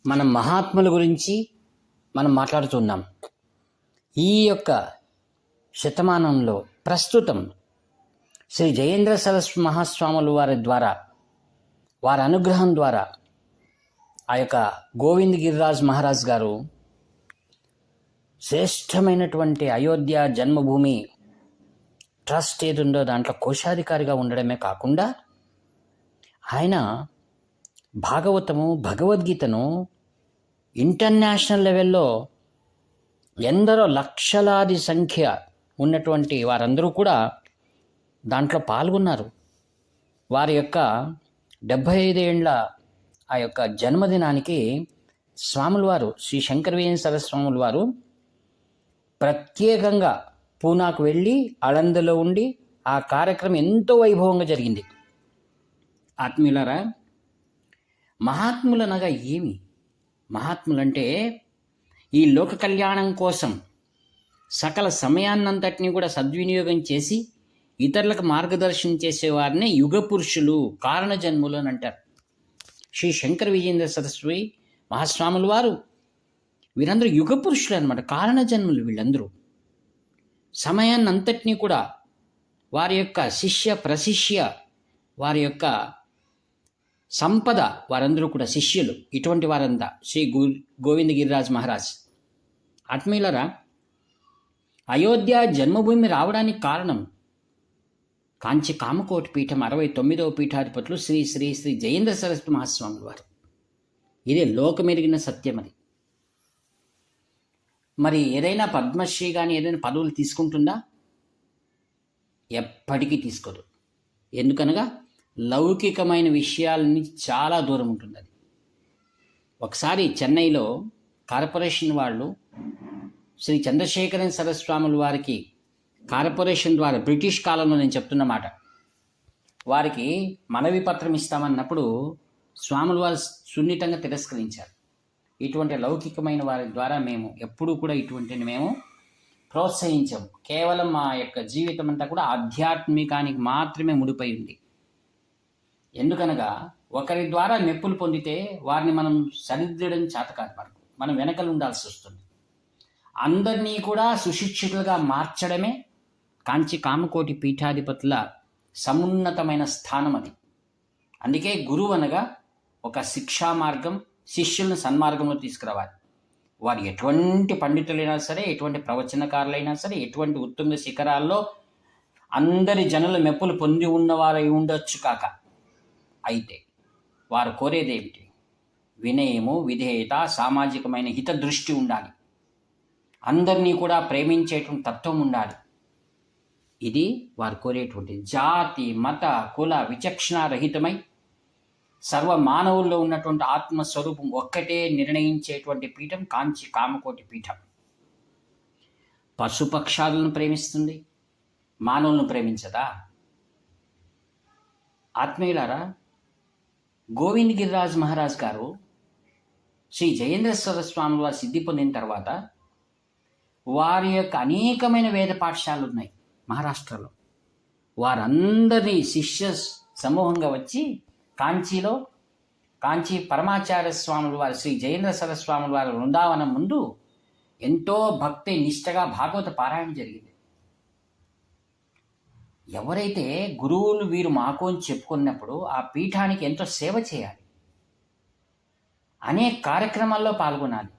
మనం మహాత్ముల గురించి మనం మాట్లాడుతున్నాం. ఈ యొక్క శతమానంలో ప్రస్తుతం శ్రీ జయేంద్ర సరస్వతి మహాస్వాములు వారి ద్వారా, వారి అనుగ్రహం ద్వారా ఆ యొక్క గోవింద్ గిరిరాజ్ మహారాజ్ గారు శ్రేష్టమైనటువంటి అయోధ్య జన్మభూమి ట్రస్ట్ ఏది ఉందో దాంట్లో కోశాధికారిగా ఉండడమే కాకుండా ఆయన భాగవతము, భగవద్గీతను ఇంటర్నేషనల్ లెవెల్లో ఎందరో లక్షలాది సంఖ్య ఉన్నటువంటి వారందరూ కూడా దాంట్లో పాల్గొన్నారు. వారి యొక్క 75 ఏండ్ల ఆ యొక్క జన్మదినానికి స్వాముల వారు, శ్రీ శంకర విజయ సరస్వతి స్వాముల వారు ప్రత్యేకంగా పూనాకు వెళ్ళి అళందలో ఉండి ఆ కార్యక్రమం ఎంతో వైభవంగా జరిగింది. ఆత్మీయులారా, మహాత్ములనగా ఏమి? మహాత్ములంటే ఈ లోక కళ్యాణం కోసం సకల సమయాన్నంతటినీ కూడా సద్వినియోగం చేసి ఇతరులకు మార్గదర్శనం చేసేవారిని యుగ పురుషులు, కారణజన్ములు అని అంటారు. శ్రీ శంకర విజయేంద్ర సరస్వతి మహాస్వాముల వారు వీరందరూ యుగ పురుషులు అనమాట, కారణజన్ములు. వీళ్ళందరూ సమయాన్నంతటినీ కూడా వారి యొక్క శిష్య ప్రశిష్య, వారి యొక్క సంపద, వారందరూ కూడా శిష్యులు. ఇటువంటి వారంతా శ్రీ గోవింద గిరిరాజ్ మహారాజ్. ఆత్మీయులరా, అయోధ్య జన్మభూమి రావడానికి కారణం కాంచి కామకోటి పీఠం 69వ పీఠాధిపతులు శ్రీ శ్రీ శ్రీ జయేంద్ర సరస్వతి మహాస్వాముల వారు. ఇదే లోకమెరిగిన సత్యం. అది మరి ఏదైనా పద్మశ్రీ కానీ ఏదైనా పదవులు తీసుకుంటుందా? ఎప్పటికీ తీసుకోదు. ఎందుకనగా లౌకికమైన విషయాలని చాలా దూరం ఉంటుంది. అది ఒకసారి చెన్నైలో కార్పొరేషన్ వాళ్ళు శ్రీ చంద్రశేఖరన్ సరస్వాముల వారికి కార్పొరేషన్ ద్వారా, బ్రిటిష్ కాలంలో నేను చెప్తున్నమాట, వారికి మనవి పత్రం ఇస్తామన్నప్పుడు స్వాముల వారు సున్నితంగా తిరస్కరించారు. ఇటువంటి లౌకికమైన వారి ద్వారా మేము ఎప్పుడూ కూడా ఇటువంటిని మేము ప్రోత్సహించాము. కేవలం మా యొక్క జీవితం అంతా కూడా ఆధ్యాత్మికానికి మాత్రమే ముడిపై ఉంది. ఎందుకనగా ఒకరి ద్వారా మెప్పులు పొందితే వారిని మనం సరిదిద్దడం చేతకాదు. మనం వెనకలు ఉండాల్సి వస్తుంది. అందరినీ కూడా సుశిక్షితులుగా మార్చడమే కాంచి కామకోటి పీఠాధిపతుల సమున్నతమైన స్థానం. అది అందుకే గురువు అనగా ఒక శిక్షా మార్గం, శిష్యులను సన్మార్గంలో తీసుకురావాలి. వారు ఎటువంటి పండితులైనా సరే, ఎటువంటి ప్రవచనకారులైనా సరే, ఎటువంటి ఉత్తుంగ శిఖరాల్లో అందరి జనుల మెప్పులు పొంది ఉన్నవారై ఉండొచ్చు కాక, అయితే వారు కోరేదేమిటి? వినయము, విధేయత, సామాజికమైన హిత దృష్టి ఉండాలి. అందరినీ కూడా ప్రేమించేటువంటి తత్వం ఉండాలి. ఇది వారు కోరేటువంటి జాతి, మత, కుల విచక్షణారహితమై సర్వ మానవుల్లో ఉన్నటువంటి ఆత్మస్వరూపం ఒక్కటే నిర్ణయించేటువంటి పీఠం కాంచి కామకోటి పీఠం. పశుపక్షాలను ప్రేమిస్తుంది, మానవులను ప్రేమించదా? ఆత్మీయులారా, గోవింద్ గిరిరాజ్ మహారాజ్ గారు శ్రీ జయేంద్ర సరస్వతి స్వాముల వారు సిద్ధి పొందిన తర్వాత వారి యొక్క అనేకమైన వేద పాఠశాలలు ఉన్నాయి మహారాష్ట్రలో. వారందరినీ శిష్య సమూహంగా వచ్చి కాంచీలో, కాంచీ పరమాచార్య స్వాముల వారి, శ్రీ జయేంద్ర సరస్వతి స్వాముల వారి బృందావనం ముందు ఎంతో భక్తి నిష్టగా భాగవత పారాయణ జరిగింది. ఎవరైతే గురువులు వీరు మాకు అని చెప్పుకున్నప్పుడు ఆ పీఠానికి ఎంతో సేవ చేయాలి, అనేక కార్యక్రమాల్లో పాల్గొనాలి.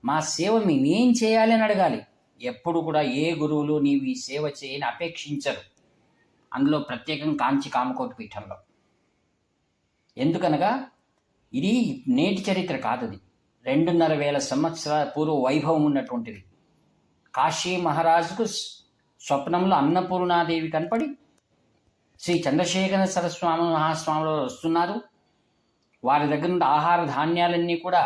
మా సేవ మేమేం చేయాలి అని అడగాలి. ఎప్పుడు కూడా ఏ గురువులు నీవు ఈ సేవ చేయని అపేక్షించరు. అందులో ప్రత్యేకంగా కాంచి కామకోటి పీఠంలో. ఎందుకనగా ఇది నేటి చరిత్ర కాదు. అది 2,500 సంవత్సరాల పూర్వ వైభవం ఉన్నటువంటిది. కాశీ మహారాజుకు స్వప్నంలో అన్నపూర్ణాదేవి కనపడి శ్రీ చంద్రశేఖర సరస్వామి మహాస్వాములు వస్తున్నారు, వారి దగ్గర నుండి ఆహార ధాన్యాలన్నీ కూడా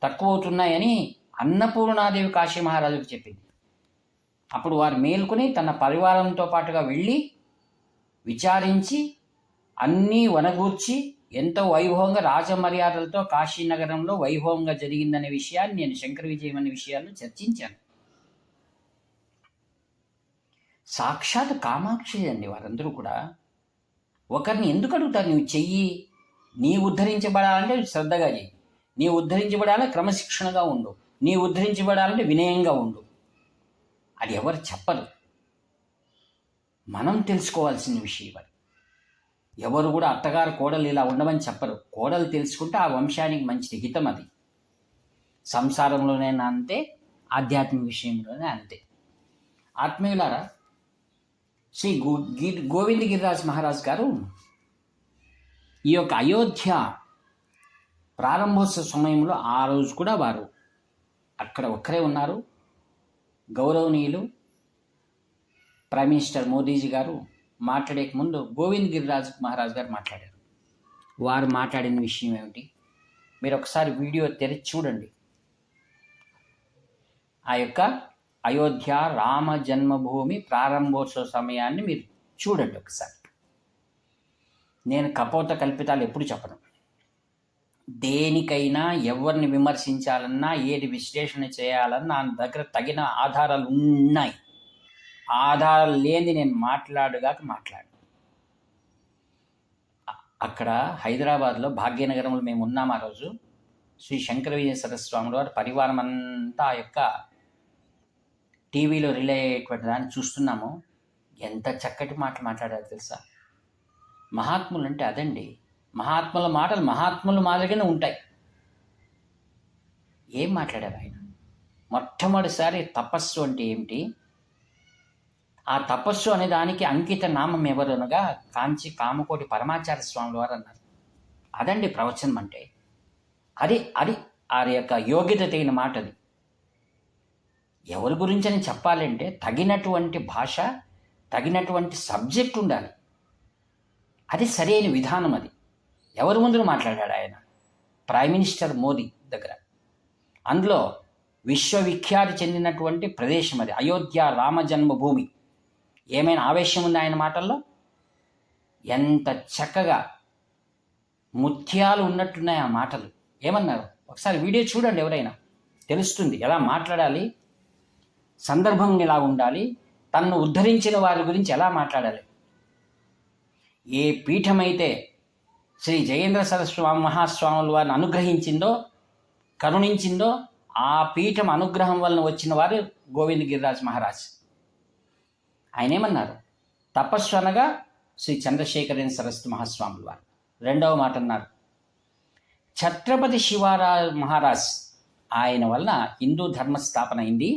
తక్కువ అవుతున్నాయని అన్నపూర్ణాదేవి కాశీ మహారాజుకు చెప్పింది. అప్పుడు వారు మేల్కొని తన పరివారంతో పాటుగా వెళ్ళి విచారించి అన్నీ వనగూర్చి ఎంతో వైభవంగా రాజమర్యాదలతో కాశీనగరంలో వైభవంగా జరిగిందనే విషయాన్ని నేను శంకర విజయం అనే విషయాల్లో చర్చించాను. సాక్షాత్ కామాక్షి అండి వారందరూ కూడా. ఒకరిని ఎందుకు అడుగుతారు? నువ్వు చెయ్యి, నీ ఉద్ధరించబడాలంటే శ్రద్ధగా చెయ్యి. నీ ఉద్ధరించబడాలి క్రమశిక్షణగా ఉండు, నీ ఉద్ధరించబడాలంటే వినయంగా ఉండు. అది ఎవరు చెప్పరు, మనం తెలుసుకోవాల్సిన విషయం అది. ఎవరు కూడా అత్తగారు కోడలు ఇలా ఉండమని చెప్పరు. కోడలు తెలుసుకుంటే ఆ వంశానికి మంచిది, హితం అది. సంసారంలోనే అంతే, ఆధ్యాత్మిక విషయంలోనే అంతే. ఆత్మీయులారా, శ్రీ గోవింద గిరిరాజ్ మహారాజ్ గారు ఈ యొక్క అయోధ్య ప్రారంభోత్సవ సమయంలో ఆ రోజు కూడా వారు అక్కడ ఒక్కరే ఉన్నారు. గౌరవనీయులు ప్రైమ్ మినిస్టర్ మోదీజీ గారు మాట్లాడే ముందు గోవింద్ గిరిరాజ్ మహారాజ్ గారు మాట్లాడారు. వారు మాట్లాడిన విషయం ఏమిటి మీరు ఒకసారి వీడియో తెరిచి చూడండి. ఆ యొక్క అయోధ్య రామ జన్మభూమి ప్రారంభోత్సవ సమయాన్ని మీరు చూడండి ఒకసారి. నేను కపోత కల్పితాలు ఎప్పుడు చెప్పను. దేనికైనా ఎవరిని విమర్శించాలన్నా, ఏది విశ్లేషణ చేయాలన్నా నా దగ్గర తగిన ఆధారాలు ఉన్నాయి. ఆధారాలు లేని నేను మాట్లాడు. అక్కడ హైదరాబాద్లో భాగ్యనగరంలో మేము ఉన్నాం. ఆ రోజు శ్రీ శంకర విజయ సరస్వాముల వారి పరివారం అంతా ఆ యొక్క టీవీలో రిలే అయ్యేటువంటి దాన్ని చూస్తున్నాము. ఎంత చక్కటి మాటలు మాట్లాడారు తెలుసా. మహాత్ములు అంటే అదండి. మహాత్ముల మాటలు మహాత్ముల మాదిరిగానే ఉంటాయి. ఏం మాట్లాడారు ఆయన? మొట్టమొదటిసారి తపస్సు అంటే ఏమిటి, ఆ తపస్సు అనే దానికి అంకిత నామం ఎవరు అనగా కాంచి కామకోటి పరమాచార్య స్వాముల వారు అన్నారు. అదండి ప్రవచనం అంటే. అది ఆ యొక్క యోగ్యత తగిన మాట. అది ఎవరి గురించి అని చెప్పాలంటే తగినటువంటి భాష, తగినటువంటి సబ్జెక్ట్ ఉండాలి. అది సరైన విధానం. అది ఎవరి ముందు మాట్లాడాడు ఆయన? ప్రైమ్ మినిస్టర్ మోదీ దగ్గర. అందులో విశ్వవిఖ్యాతి చెందినటువంటి ప్రదేశం అది, అయోధ్య రామ జన్మభూమి. ఏమైనా ఆవేశం ఉంది ఆయన మాటల్లో? ఎంత చక్కగా ముత్యాలు ఉన్నట్టున్నాయి ఆ మాటలు. ఏమన్నారు ఒకసారి వీడియో చూడండి, ఎవరైనా తెలుస్తుంది ఎలా మాట్లాడాలి, సందర్భం ఎలా ఉండాలి, తనను ఉద్ధరించిన వారి గురించి ఎలా మాట్లాడాలి. ఏ పీఠమైతే శ్రీ జయేంద్ర సరస్వామి మహాస్వాముల వారిని అనుగ్రహించిందో, కరుణించిందో, ఆ పీఠం అనుగ్రహం వలన వచ్చిన వారు గోవింద గిరిరాజ్ మహారాజ్. ఆయన ఏమన్నారు? తపస్సు అనగా శ్రీ చంద్రశేఖరేంద్ర సరస్వతి మహాస్వాముల వారు. రెండవ మాట అన్నారు ఛత్రపతి శివరాజ్ మహారాజ్. ఆయన వలన హిందూ ధర్మ స్థాపన అయింది.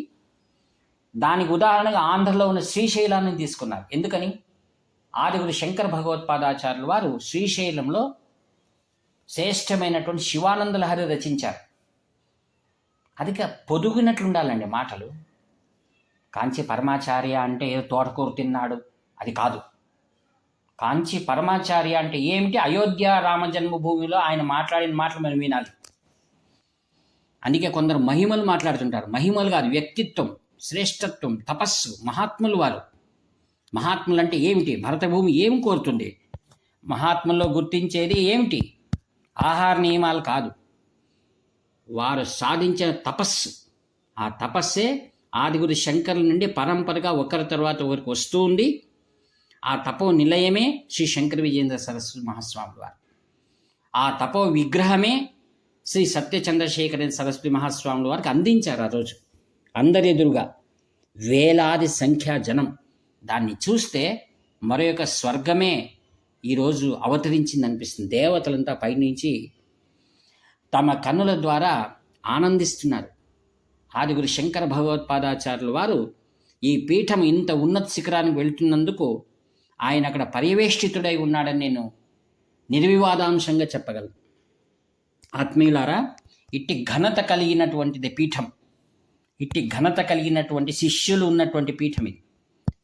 దానికి ఉదాహరణగా ఆంధ్రలో ఉన్న శ్రీశైలాన్ని తీసుకున్నారు. ఎందుకని? ఆదిగురు శంకర భగవత్పాదాచార్యుల వారు శ్రీశైలంలో శ్రేష్టమైనటువంటి శివానంద లహరి రచించారు. అది పొదుగునట్లు ఉండాలండి మాటలు. కాంచి పరమాచార్య అంటే ఏదో తోటకూర తిన్నాడు అది కాదు. కాంచి పరమాచార్య అంటే ఏమిటి? అయోధ్య రామ జన్మభూమిలో ఆయన మాట్లాడిన మాటలు మనం వినాలి. అందుకే కొందరు మహిమలు మాట్లాడుతుంటారు. మహిమలు కాదు, వ్యక్తిత్వం, శ్రేష్టత్వం, తపస్సు. మహాత్ములు వారు. మహాత్ములు అంటే ఏమిటి? భరతభూమి ఏం కోరుతుంది? మహాత్ముల్లో గుర్తించేది ఏమిటి? ఆహార నియమాలు కాదు, వారు సాధించిన తపస్సు. ఆ తపస్సే ఆదిగురు శంకరుల నుండి పరంపరగా ఒకరి తర్వాత ఒకరికి వస్తూ ఉంది. ఆ తపో నిలయమే శ్రీ శంకర విజయేంద్ర సరస్వతి మహాస్వాముల వారు. ఆ తపో విగ్రహమే శ్రీ సత్య చంద్రశేఖరేంద్ర సరస్వతి మహాస్వాముల వారికి అందించారు. ఆ రోజు అందరి ఎదురుగా వేలాది సంఖ్యా జనం. దాన్ని చూస్తే మరొక స్వర్గమే ఈరోజు అవతరించింది అనిపిస్తుంది. దేవతలంతా పైనుంచి తమ కన్నుల ద్వారా ఆనందిస్తున్నారు. ఆదిగురు శంకర భగవత్పాదాచార్యుల వారు ఈ పీఠం ఇంత ఉన్నత శిఖరానికి వెళ్తున్నందుకు ఆయన అక్కడ పర్యవేష్టితుడై ఉన్నాడని నేను నిర్వివాదాంశంగా చెప్పగలను. ఆత్మీయులారా, ఇట్టి ఘనత కలిగినటువంటిది పీఠం. ఇట్టి ఘనత కలిగినటువంటి శిష్యులు ఉన్నటువంటి పీఠం ఇది.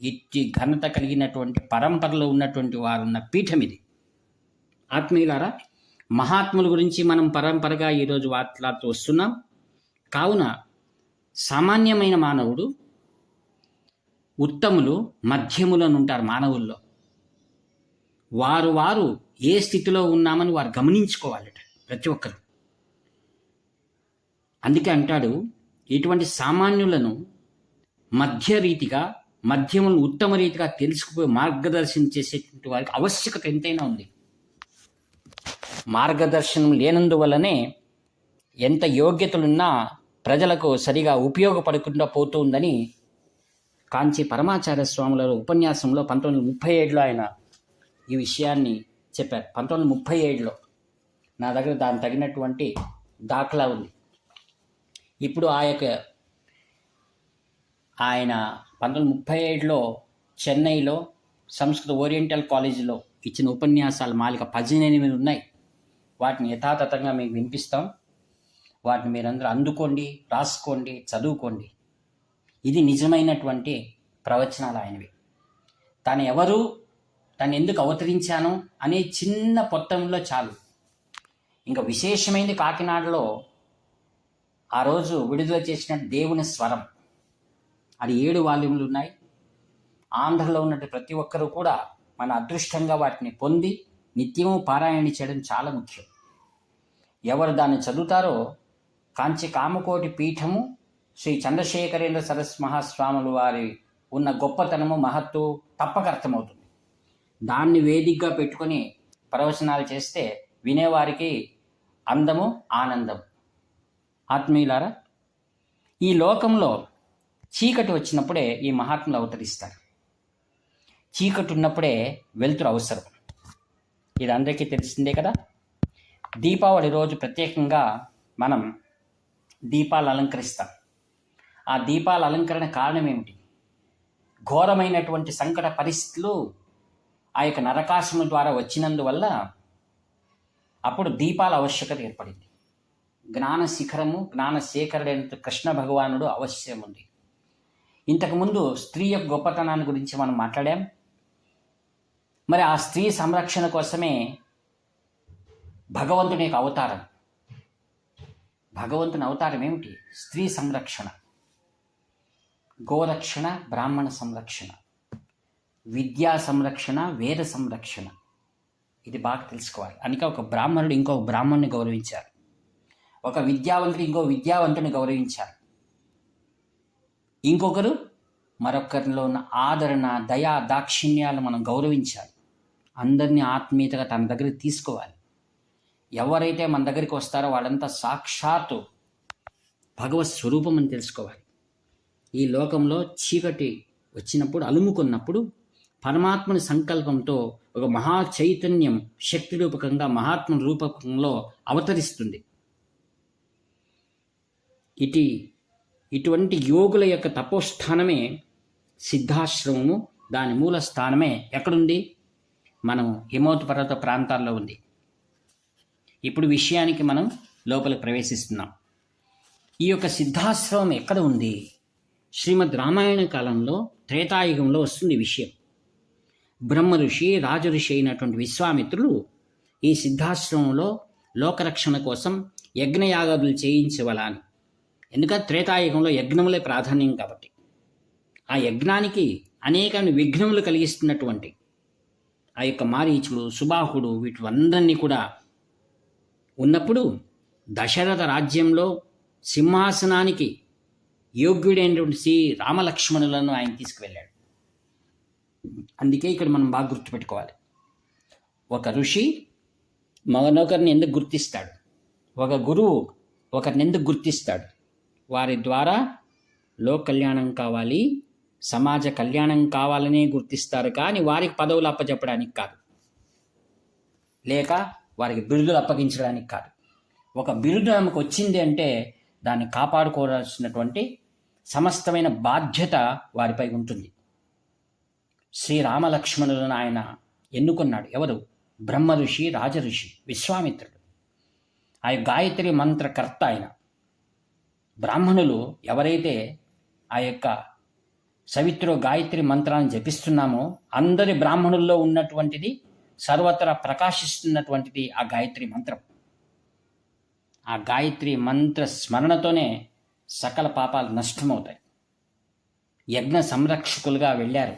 ఇట్టి ఘనత కలిగినటువంటి పరంపరలో ఉన్నటువంటి వారు ఉన్న పీఠం ఇది. ఆత్మీయులారా, మహాత్ముల గురించి మనం పరంపరగా ఈరోజు మాట్లాడుతూ వస్తున్నాం. కావున సామాన్యమైన మానవుడు, ఉత్తములు, మధ్యములను ఉంటారు మానవుల్లో. వారు ఏ స్థితిలో ఉన్నామని వారు గమనించుకోవాలట ప్రతి ఒక్కరు. అందుకే అంటాడు, ఇటువంటి సామాన్యులను మధ్యరీతిగా, మధ్యములను ఉత్తమ రీతిగా తెలుసుకుపోయి మార్గదర్శనం చేసేటువంటి వారికి ఆవశ్యకత ఎంతైనా ఉంది. మార్గదర్శనం లేనందువల్లనే ఎంత యోగ్యతలున్నా ప్రజలకు సరిగా ఉపయోగపడకుండా పోతుందని కాంచి పరమాచార్య స్వాముల ఉపన్యాసంలో 1937లో ఆయన ఈ విషయాన్ని చెప్పారు. 1937లో నా దగ్గర దానికి తగినటువంటి దాఖలా ఉంది. ఇప్పుడు ఆయన 1937లో చెన్నైలో సంస్కృత ఓరియంటల్ కాలేజీలో ఇచ్చిన ఉపన్యాసాలు మాలిక 18 ఉన్నాయి. వాటిని యథాతథంగా మీకు వినిపిస్తాం. వాటిని మీరందరూ అందుకోండి, రాసుకోండి, చదువుకోండి. ఇది నిజమైనటువంటి ప్రవచనాలు ఆయనవి. తాను ఎవరు, తను ఎందుకు అవతరించాను అనే చిన్న పొత్తంలో చాలు. ఇంకా విశేషమైనది కాకినాడలో ఆ రోజు విడుదల చేసిన దేవుని స్వరం, అది 7 వాల్యూములు ఉన్నాయి. ఆంధ్రలో ఉన్నట్టు ప్రతి ఒక్కరూ కూడా మన అదృష్టంగా వాటిని పొంది నిత్యము పారాయణ చేయడం చాలా ముఖ్యం. ఎవరు దాన్ని చదువుతారో కాంచి కామకోటి పీఠము శ్రీ చంద్రశేఖరేంద్ర సరస్వతి మహాస్వాములు వారి ఉన్న గొప్పతనము, మహత్తు తప్పక అర్థమవుతుంది. దాన్ని వేదికగా పెట్టుకొని ప్రవచనాలు చేస్తే వినేవారికి అందము, ఆనందం. ఆత్మీయులారా, ఈ లోకంలో చీకటి వచ్చినప్పుడే ఈ మహాత్ములు అవతరిస్తారు. చీకటి ఉన్నప్పుడే వెలుతురు అవసరం. ఇది అందరికీ తెలిసిందే కదా. దీపావళి రోజు ప్రత్యేకంగా మనం దీపాలు అలంకరిస్తాం. ఆ దీపాల అలంకరణ కారణం ఏమిటి? ఘోరమైనటువంటి సంకట పరిస్థితులు ఆ యొక్క నరకాసుని ద్వారా వచ్చినందువల్ల అప్పుడు దీపాల ఆవశ్యకత ఏర్పడింది. జ్ఞాన శిఖరము, జ్ఞాన శేఖరుడైన కృష్ణ భగవానుడు అవశ్యం ఉంది. ఇంతకుముందు స్త్రీ యొక్క గొప్పతనాన్ని గురించి మనం మాట్లాడాం. మరి ఆ స్త్రీ సంరక్షణ కోసమే భగవంతుని యొక్క అవతారం. భగవంతుని అవతారం ఏమిటి? స్త్రీ సంరక్షణ, గోరక్షణ, బ్రాహ్మణ సంరక్షణ, విద్యా సంరక్షణ, వేద సంరక్షణ. ఇది బాగా తెలుసుకోవాలి. అందుకే ఒక బ్రాహ్మణుడు ఇంకొక బ్రాహ్మణుని గౌరవించారు, ఒక విద్యావంతుడు ఇంకో విద్యావంతుని గౌరవించారు, ఇంకొకరు మరొకరిలో ఉన్న ఆదరణ, దయా, దాక్షిణ్యాలు మనం గౌరవించాలి. అందరినీ ఆత్మీయతగా తన దగ్గరికి తీసుకోవాలి. ఎవరైతే మన దగ్గరికి వస్తారో వాళ్ళంతా సాక్షాత్తు భగవత్ స్వరూపం అని తెలుసుకోవాలి. ఈ లోకంలో చీకటి వచ్చినప్పుడు, అలుముకున్నప్పుడు పరమాత్మని సంకల్పంతో ఒక మహా చైతన్యం శక్తి రూపకంగా, మహాత్మ రూపకంలో అవతరిస్తుంది. ఇటువంటి యోగుల యొక్క తపోస్థానమే సిద్ధాశ్రమము. దాని మూల స్థానమే ఎక్కడుంది? మనం హిమవత్ పర్వత ప్రాంతాల్లో ఉంది. ఇప్పుడు విషయానికి మనం లోపలికి ప్రవేశిస్తున్నాం. ఈ యొక్క సిద్ధాశ్రమం ఎక్కడ ఉంది? శ్రీమద్ రామాయణ కాలంలో త్రేతాయుగంలో వస్తుంది విషయం. బ్రహ్మ ఋషి, రాజఋషి అయినటువంటి విశ్వామిత్రులు ఈ సిద్ధాశ్రమంలో లోకరక్షణ కోసం యజ్ఞయాగాదులు చేయించవలని. ఎందుకంటే త్రేతాయుగంలో యజ్ఞములే ప్రాధాన్యం కాబట్టి. ఆ యజ్ఞానికి అనేక విఘ్నములు కలిగిస్తున్నటువంటి ఆ యొక్క మారీచుడు, సుబాహుడు, వీటివన్నీ కూడా ఉన్నప్పుడు దశరథ రాజ్యంలో సింహాసనానికి యోగ్యుడైనటువంటి శ్రీ రామలక్ష్మణులను ఆయన తీసుకువెళ్ళాడు. అందుకే ఇక్కడ మనం బాగా గుర్తుపెట్టుకోవాలి. ఒక ఋషి మగనొకరిని ఎందుకు గుర్తిస్తాడు? ఒక గురువు ఒకరిని ఎందుకు గుర్తిస్తాడు? వారి ద్వారా లోక కళ్యాణం కావాలి, సమాజ కళ్యాణం కావాలనే గుర్తిస్తారు, కానీ వారికి పదవులు అప్పచెప్పడానికి కాదు, లేక వారికి బిరుదులు అప్పగించడానికి కాదు. ఒక బిరుదు ఆమెకు వచ్చింది అంటే దాన్ని కాపాడుకోవాల్సినటువంటి సమస్తమైన బాధ్యత వారిపై ఉంటుంది. శ్రీరామలక్ష్మణులను ఆయన ఎన్నుకున్నాడు. ఎవరు? బ్రహ్మ ఋషి, రాజఋషి విశ్వామిత్రుడు. ఆ గాయత్రి మంత్రకర్త ఆయన. బ్రాహ్మణులు ఎవరైతే ఆ యొక్క సవిత్రో గాయత్రి మంత్రాన్ని జపిస్తున్నామో అందరి బ్రాహ్మణుల్లో ఉన్నటువంటిది, సర్వత్రా ప్రకాశిస్తున్నటువంటిది ఆ గాయత్రి మంత్రం. ఆ గాయత్రి మంత్ర స్మరణతోనే సకల పాపాలు నష్టమవుతాయి. యజ్ఞ సంరక్షకులుగా వెళ్ళారు,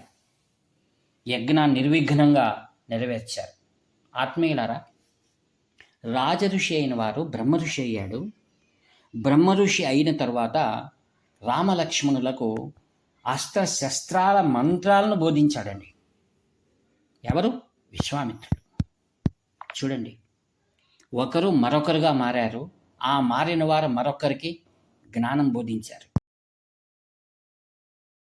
యజ్ఞాన్ని నిర్విఘ్నంగా నెరవేర్చారు. ఆత్మీయులారా, రాజఋషి అయిన వారు బ్రహ్మఋషి అయ్యాడు. బ్రహ్మఋషి అయిన తర్వాత రామలక్ష్మణులకు అస్త్రశస్త్రాల మంత్రాలను బోధించాడండి. ఎవరు? విశ్వామిత్రుడు. చూడండి, ఒకరు మరొకరుగా మారారు. ఆ మారిన వారు మరొకరికి జ్ఞానం బోధించారు.